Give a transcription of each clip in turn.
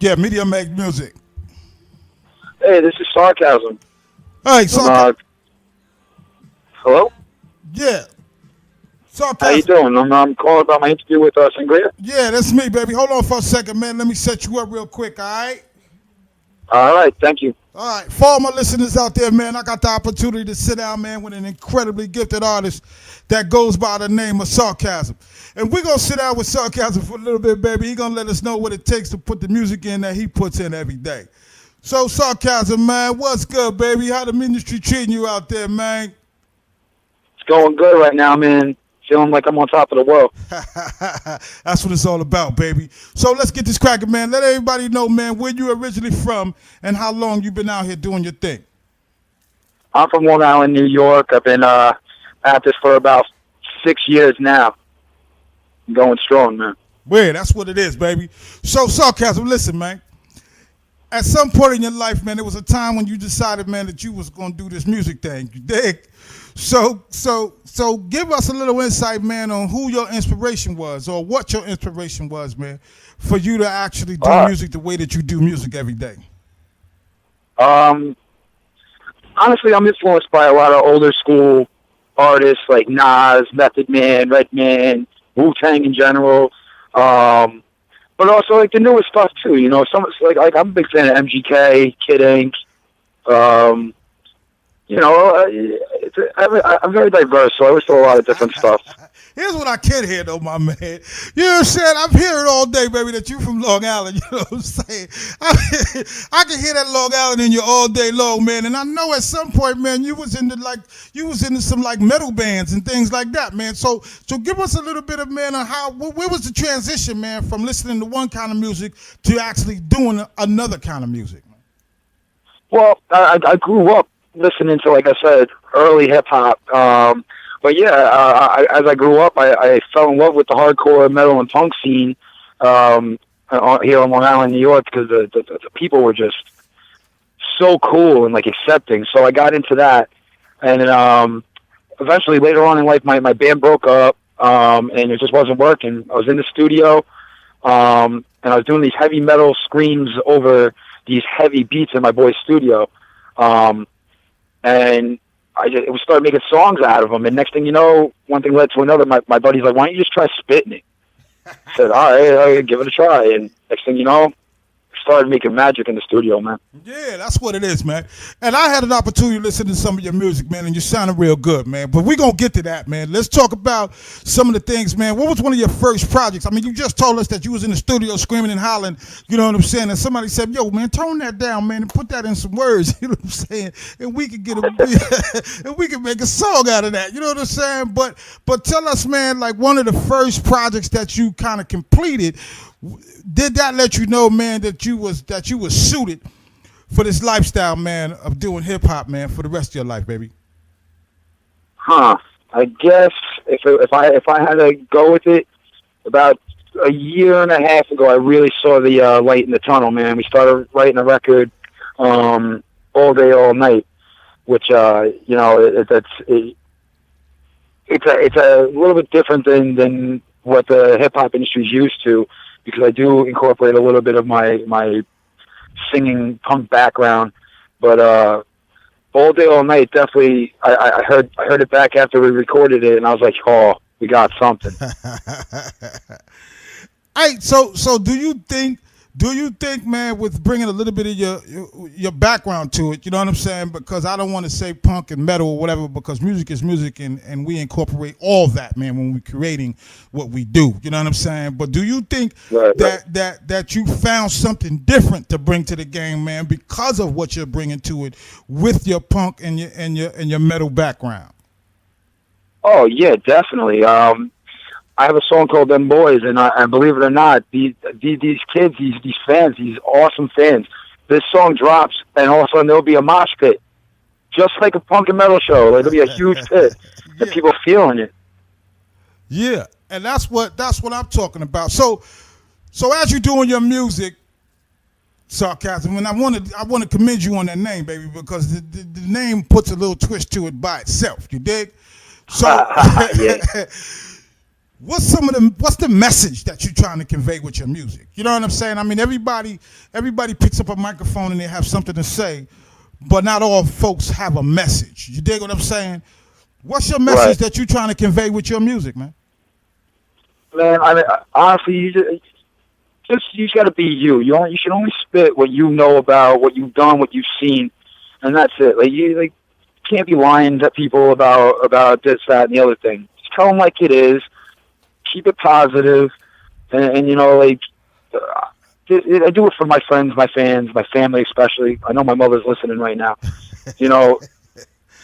Yeah, Media Make Music. Hey, this is Sarkazm. Hey, Hello? yeah, How you Sarcasm. doing? I'm calling about my interview with Sangria. Yeah, that's me, baby. Hold on for a second, man. Let me set you up real quick, all right? All right, thank you. All right, for all my listeners out there, man, I got the opportunity to sit down, man, with an incredibly gifted artist that goes by the name of Sarkazm. And we're going to sit down with Sarkazm for a little bit, baby. He's going to let us know what it takes to put the music in that he puts in every day. So, Sarkazm, man, what's good, baby? How the industry treating you out there, man? It's going good right now, man. Feeling like I'm on top of the world. That's what it's all about, baby. So let's get this cracking, man. Let everybody know, man, where you originally from and how long you been out here doing your thing. I'm from Long Island, New York. I've been at this for about 6 years now. I'm going strong, man. Well, that's what it is, baby. So, Sarcasm, listen, man. At some point in your life, man, there was a time when you decided, man, that you was gonna do this music thing. You dig? So give us a little insight, man, on who your inspiration was or what your inspiration was, man, for you to actually do music the way that you do music every day. Honestly, I'm influenced by a lot of older school artists like Nas, Method Man, Redman, Wu-Tang in general. But also like the newer stuff too, you know. Some like I'm a big fan of MGK, Kid Ink. You know, I'm very diverse, so I listen to a lot of different stuff. Here's what I can hear, though, my man. You know what I'm saying? I'm hearing all day, baby, that you from Long Island. You know what I'm saying? I can hear that Long Island in you all day long, man. And I know at some point, man, you was into some like metal bands and things like that, man. So give us a little bit of, man, on where was the transition, man, from listening to one kind of music to actually doing another kind of music, man? Well, I grew up listening to, like I said, early hip hop. But yeah, as I grew up, I fell in love with the hardcore metal and punk scene here in Long Island, New York, because the people were just so cool and like accepting. So I got into that, and then eventually later on in life, my band broke up, and it just wasn't working. I was in the studio, and I was doing these heavy metal screams over these heavy beats in my boy's studio. And it was started making songs out of them. And next thing you know, one thing led to another. My buddy's like, why don't you just try spitting it? I said, all right, I'll give it a try. And next thing you know, started making magic in the studio, man. Yeah, that's what it is, man. And I had an opportunity to listen to some of your music, man, and you sounded real good, man. But we're going to get to that, man. Let's talk about some of the things, man. What was one of your first projects? I mean, you just told us that you was in the studio screaming and hollering, you know what I'm saying? And somebody said, yo, man, tone that down, man, and put that in some words, you know what I'm saying? And we could and we could make a song out of that, you know what I'm saying? But tell us, man, like one of the first projects that you kind of completed, did that let you know, man, that you was suited for this lifestyle, man, of doing hip hop, man, for the rest of your life, baby? I guess if I had to go with it, about a year and a half ago, I really saw the light in the tunnel, man. We started writing a record, all day, all night, which you know, it's a little bit different than what the hip hop industry is used to, because I do incorporate a little bit of my singing punk background. But all day, all night, definitely, I heard it back after we recorded it, and I was like, oh, we got something. Hey, so do you think, man, with bringing a little bit of your background to it, you know what I'm saying? Because I don't want to say punk and metal or whatever, because music is music, and we incorporate all that, man, when we're creating what we do. You know what I'm saying? But do you think that you found something different to bring to the game, man, because of what you're bringing to it with your punk and your metal background? Oh yeah, definitely. I have a song called "Them Boys," and believe it or not, these kids, these fans, these awesome fans, this song drops, and all of a sudden there'll be a mosh pit, just like a punk and metal show. Like, there'll be a huge pit, and people feeling it. Yeah, and that's what I'm talking about. So as you're doing your music, Sarcasm, and I want to commend you on that name, baby, because the name puts a little twist to it by itself. You dig? So. Yeah. what's the message that you're trying to convey with your music? You know what I'm saying? I mean, everybody picks up a microphone and they have something to say, but not all folks have a message. You dig what I'm saying? What's your message Right. that you're trying to convey with your music, man? Man, I mean, honestly, you just got to be you. You should only spit what you know about, what you've done, what you've seen, and that's it. Like you can't be lying to people about this, that, and the other thing. Just tell them like it is. Keep it positive, and you know, like I do it for my friends, my fans, my family, especially. I know my mother's listening right now. You know,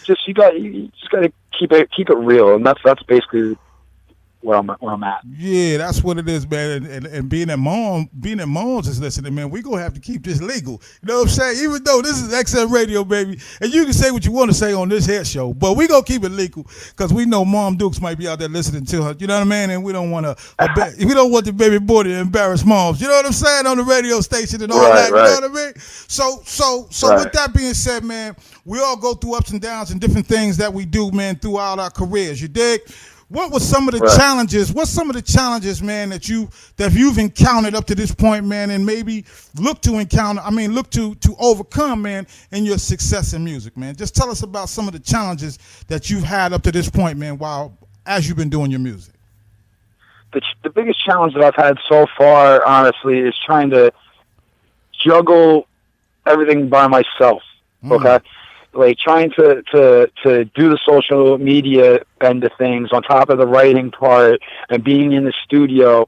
you just got to keep it real, and that's basically where I'm at. Yeah, that's what it is, man. And being at moms is listening, man. We gonna have to keep this legal. You know what I'm saying? Even though this is XM Radio, baby, and you can say what you want to say on this here show, but we gonna keep it legal because we know Mom Dukes might be out there listening to her. You know what I mean? And we don't want the baby boy to embarrass moms. You know what I'm saying, on the radio station and all that. Right. You know what I mean? So Right. with that being said, man, we all go through ups and downs and different things that we do, man, throughout our careers. You dig? What was some of the Right. challenges? What's some of the challenges, man, that you've encountered up to this point, man, and maybe look to overcome, man, in your success in music, man? Just tell us about some of the challenges that you've had up to this point, man, as you've been doing your music. The biggest challenge that I've had so far, honestly, is trying to juggle everything by myself. Okay. Like trying to do the social media end of things on top of the writing part and being in the studio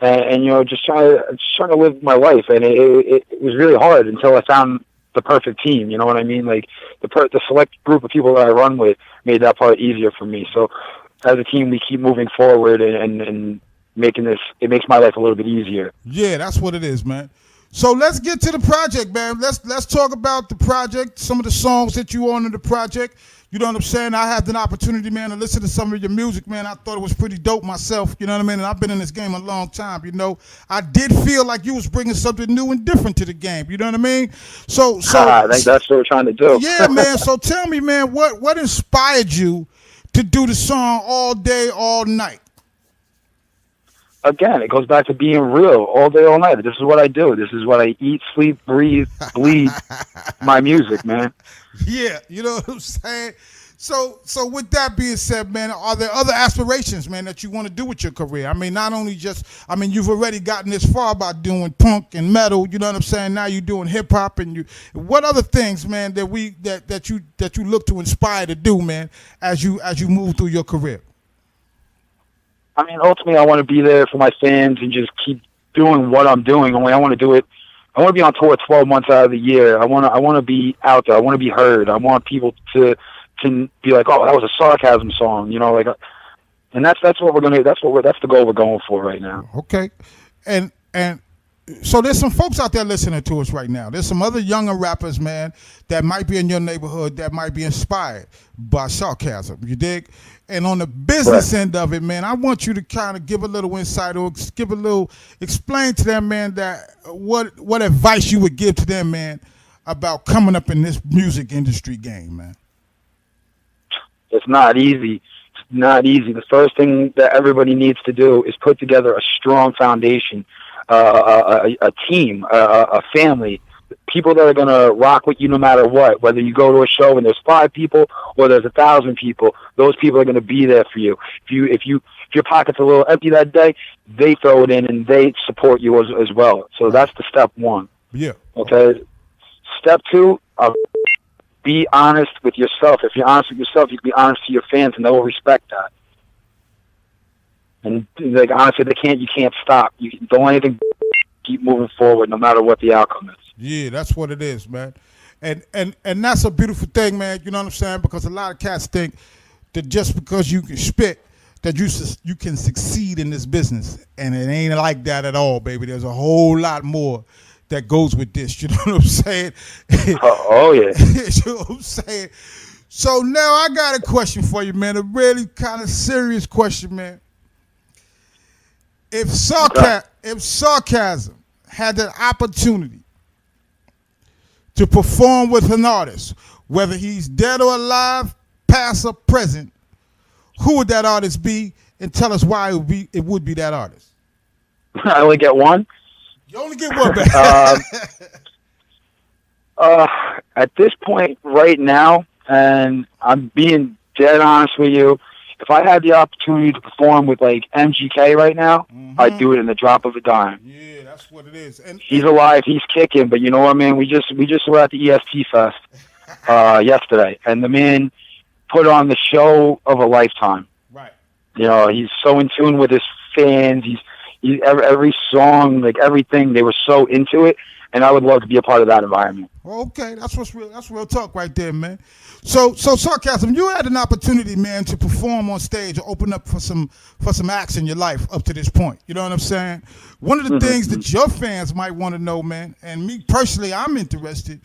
and you know, just trying to live my life. And it was really hard until I found the perfect team. You know what I mean? Like the select group of people that I run with made that part easier for me. So as a team, we keep moving forward and making this, it makes my life a little bit easier. Yeah, that's what it is, man. So let's get to the project, man. Let's talk about the project, some of the songs that you on in the project. You know what I'm saying? I had an opportunity, man, to listen to some of your music, man. I thought it was pretty dope myself, you know what I mean? And I've been in this game a long time, you know. I did feel like you was bringing something new and different to the game, you know what I mean? So I think that's what we're trying to do. Yeah, man. So tell me, man, what inspired you to do the song All Day, All Night? Again, it goes back to being real all day, all night. This is what I do. This is what I eat, sleep, breathe, bleed my music, man. Yeah, you know what I'm saying? So with that being said, man, are there other aspirations, man, that you want to do with your career? I mean, not only you've already gotten this far by doing punk and metal, you know what I'm saying? Now you're doing hip hop what other things, man, that you look to inspire to do, man, as you move through your career? I mean, ultimately, I want to be there for my fans and just keep doing what I'm doing. Only I want to do it. I want to be on tour 12 months out of the year. I want to be out there. I want to be heard. I want people to be like, oh, that was a Sarkazm song, you know, like, and that's what we're gonna. That's the goal we're going for right now. Okay, and so there's some folks out there listening to us right now. There's some other younger rappers, man, that might be in your neighborhood that might be inspired by Sarkazm. You dig? And on the business end of it, man, I want you to kind of give a little insight or explain to them, man, that what advice you would give to them, man, about coming up in this music industry game, man. It's not easy. It's not easy. The first thing that everybody needs to do is put together a strong foundation, a team, a family, people that are going to rock with you no matter what. Whether you go to a show and there's 5 people or there's 1,000 people, those people are going to be there for you. If your pocket's a little empty that day, they throw it in and they support you as well. So that's the step 1. Yeah. Okay. Step 2, be honest with yourself. If you're honest with yourself, you can be honest to your fans, and they will respect that. And like honestly, you can't stop. You don't want anything. Keep moving forward, no matter what the outcome is. Yeah, that's what it is, man. And that's a beautiful thing, man. You know what I'm saying? Because a lot of cats think that just because you can spit, that you can succeed in this business, and it ain't like that at all, baby. There's a whole lot more that goes with this. You know what I'm saying? Oh yeah. You know what I'm saying? So now I got a question for you, man. A really kind of serious question, man. If Sarkazm had the opportunity to perform with an artist, whether he's dead or alive, past or present, who would that artist be, and tell us why it would be that artist. I only get one. You only get one back. At this point right now, and I'm being dead honest with you, if I had the opportunity to perform with like MGK right now, I'd do it in the drop of a dime. Yeah, that's what it is. And he's alive, he's kicking, but you know what, man? We just were at the ESP Fest yesterday, and the man put on the show of a lifetime. Right. You know, he's so in tune with his fans. He's every song, like everything, they were so into it, and I would love to be a part of that environment. Okay, that's real. That's real talk right there, man. So Sarkazm, you had an opportunity, man, to perform on stage or open up for some acts in your life up to this point. You know what I'm saying? One of the things that your fans might want to know, man, and me personally, I'm interested.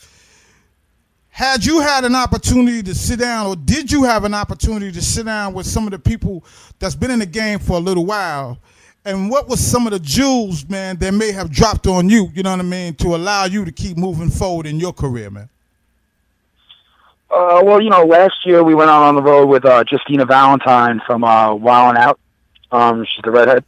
Had you had an opportunity to sit down, or did you have an opportunity to sit down with some of the people that's been in the game for a little while? And what was some of the jewels, man, that may have dropped on you, you know what I mean, to allow you to keep moving forward in your career, man? Well, you know, last year we went out on the road with Justina Valentine from Wildin' Out. She's the redhead.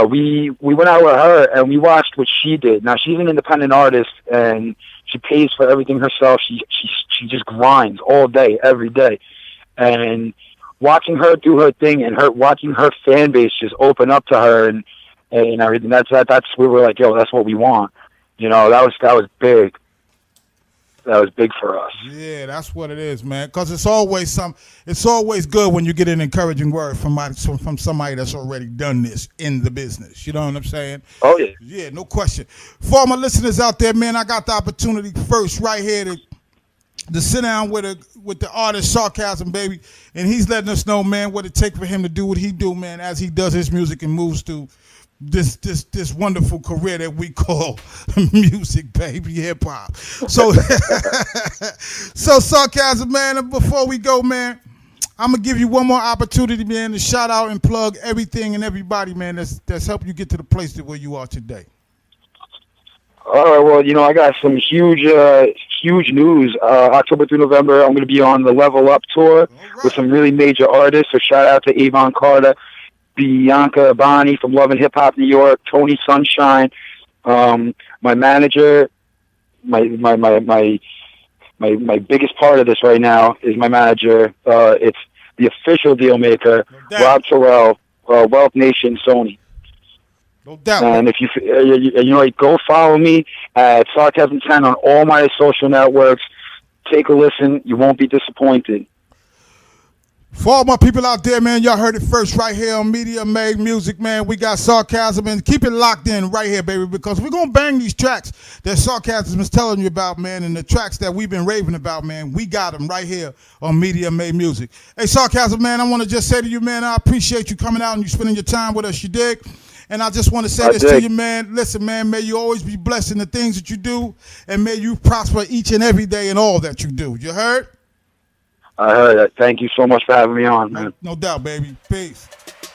We went out with her, and we watched what she did. Now, she's an independent artist, and she pays for everything herself. She just grinds all day, every day. And watching her do her thing and watching her fan base just open up to her and everything, that's where we're like, yo, that's what we want. You know, that was big. That was big for us. Yeah, that's what it is, man. Because it's always good when you get an encouraging word from somebody that's already done this in the business. You know what I'm saying? Oh yeah. Yeah, no question. For all my listeners out there, man, I got the opportunity first right here to sit down with the artist Sarkazm, baby, and he's letting us know, man, what it takes for him to do what he do, man, as he does his music and moves through this wonderful career that we call music, baby, hip hop. So, so Sarkazm, man, and before we go, man, I'm gonna give you one more opportunity, man, to shout out and plug everything and everybody, man, that's helped you get to the place where you are today. All right, well, you know, I got some huge news. October through November, I'm going to be on the Level Up tour with some really major artists. So shout out to Avon Carter, Bianca Abani from Love and Hip Hop New York, Tony Sunshine, my manager, my biggest part of this right now is my manager. It's the official deal maker, Rob Terrell, Wealth Nation, Sony. No doubt. And if you go follow me at Sarkazm10 on all my social networks. Take a listen. You won't be disappointed. For all my people out there, man, y'all heard it first right here on Media Made Music, man. We got Sarkazm, and keep it locked in right here, baby, because we're going to bang these tracks that Sarkazm is telling you about, man, and the tracks that we've been raving about, man. We got them right here on Media Made Music. Hey, Sarkazm, man, I want to just say to you, man, I appreciate you coming out and you spending your time with us. You dig? And I just want to say this to you, man. Listen, man, may you always be blessed in the things that you do, and may you prosper each and every day in all that you do. You heard? I heard that. Thank you so much for having me on, man. No doubt, baby. Peace.